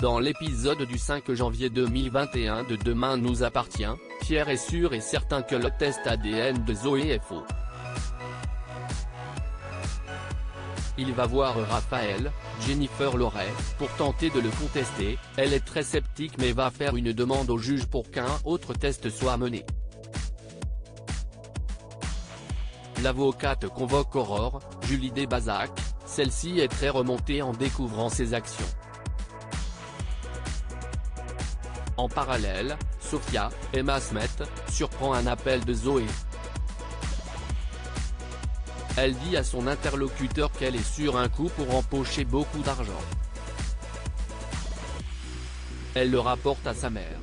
Dans l'épisode du 5 janvier 2021 de Demain nous appartient, Pierre est sûr et certain que le test ADN de Zoé est faux. Il va voir Raphaël, Jennifer Loret, pour tenter de le contester. Elle est très sceptique mais va faire une demande au juge pour qu'un autre test soit mené. L'avocate convoque Aurore, Julie Desbazac, celle-ci est très remontée en découvrant ses actions. En parallèle, Sophia, Emma Smet, surprend un appel de Zoé. Elle dit à son interlocuteur qu'elle est sur un coup pour empocher beaucoup d'argent. Elle le rapporte à sa mère.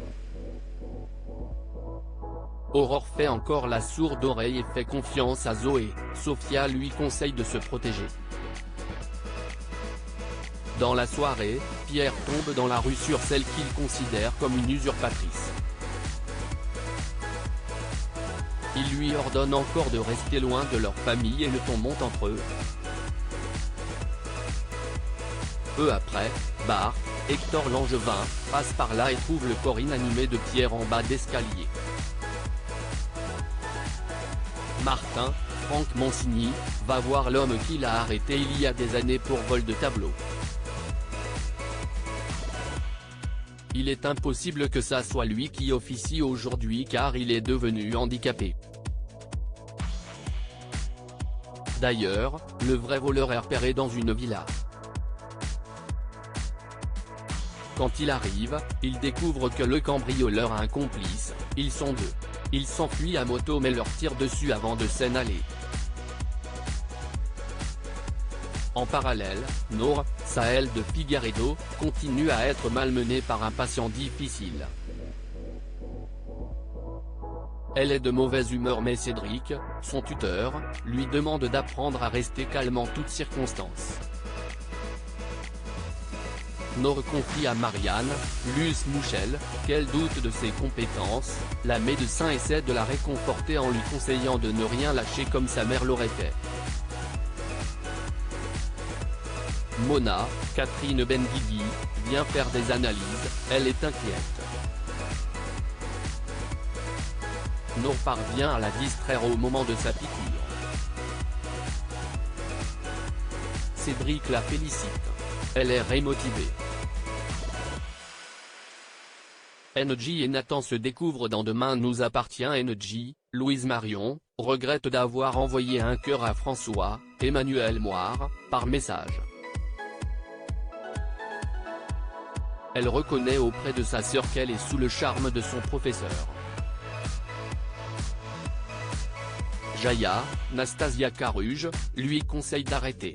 Aurore fait encore la sourde oreille et fait confiance à Zoé. Sophia lui conseille de se protéger. Dans la soirée, Pierre tombe dans la rue sur celle qu'il considère comme une usurpatrice. Il lui ordonne encore de rester loin de leur famille et le ton monte entre eux. Peu après, Bart, Hector Langevin, passe par là et trouve le corps inanimé de Pierre en bas d'escalier. Martin, Franck Monsigny, va voir l'homme qui l'a arrêté il y a des années pour vol de tableau. Il est impossible que ça soit lui qui officie aujourd'hui car il est devenu handicapé. D'ailleurs, le vrai voleur est repéré dans une villa. Quand il arrive, il découvre que le cambrioleur a un complice, ils sont deux. Il s'enfuit à moto mais leur tire dessus avant de s'en aller. En parallèle, Nour, Sahel de Figueiredo, continue à être malmenée par un patient difficile. Elle est de mauvaise humeur mais Cédric, son tuteur, lui demande d'apprendre à rester calme en toutes circonstances. Nour confie à Marianne, Luce Mouchel, qu'elle doute de ses compétences. La médecin essaie de la réconforter en lui conseillant de ne rien lâcher comme sa mère l'aurait fait. Mona, Catherine Benguigui, vient faire des analyses, elle est inquiète. Nour parvient à la distraire au moment de sa piqûre. Cédric la félicite. Elle est rémotivée. NJ et Nathan se découvrent dans Demain nous appartient. NJ, Louise Marion, regrette d'avoir envoyé un cœur à François, Emmanuel Moire, par message. Elle reconnaît auprès de sa sœur qu'elle est sous le charme de son professeur. Jaya, Nastasia Caruge, lui conseille d'arrêter.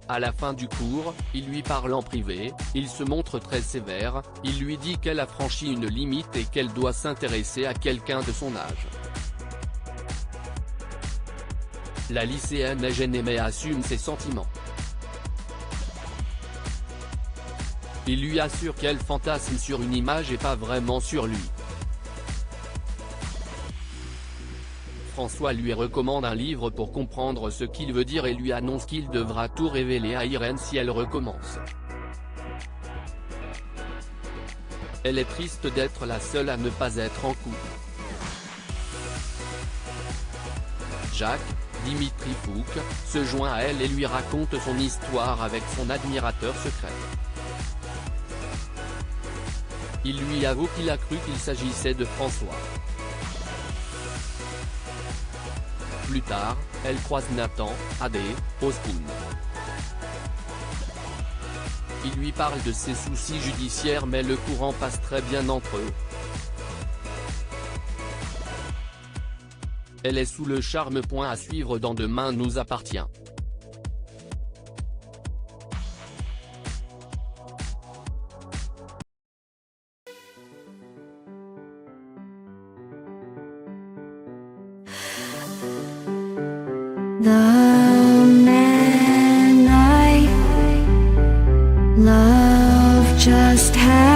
À la fin du cours, il lui parle en privé, il se montre très sévère, il lui dit qu'elle a franchi une limite et qu'elle doit s'intéresser à quelqu'un de son âge. La lycéenne est gênée mais assume ses sentiments. Il lui assure qu'elle fantasme sur une image et pas vraiment sur lui. François lui recommande un livre pour comprendre ce qu'il veut dire et lui annonce qu'il devra tout révéler à Irène si elle recommence. Elle est triste d'être la seule à ne pas être en couple. Jacques, Dimitri Fouque, se joint à elle et lui raconte son histoire avec son admirateur secret. Il lui avoue qu'il a cru qu'il s'agissait de François. Plus tard, elle croise Nathan, AD, au Spoon. Il lui parle de ses soucis judiciaires mais le courant passe très bien entre eux. Elle est sous le charme. À suivre dans Demain nous appartient. The man I love just had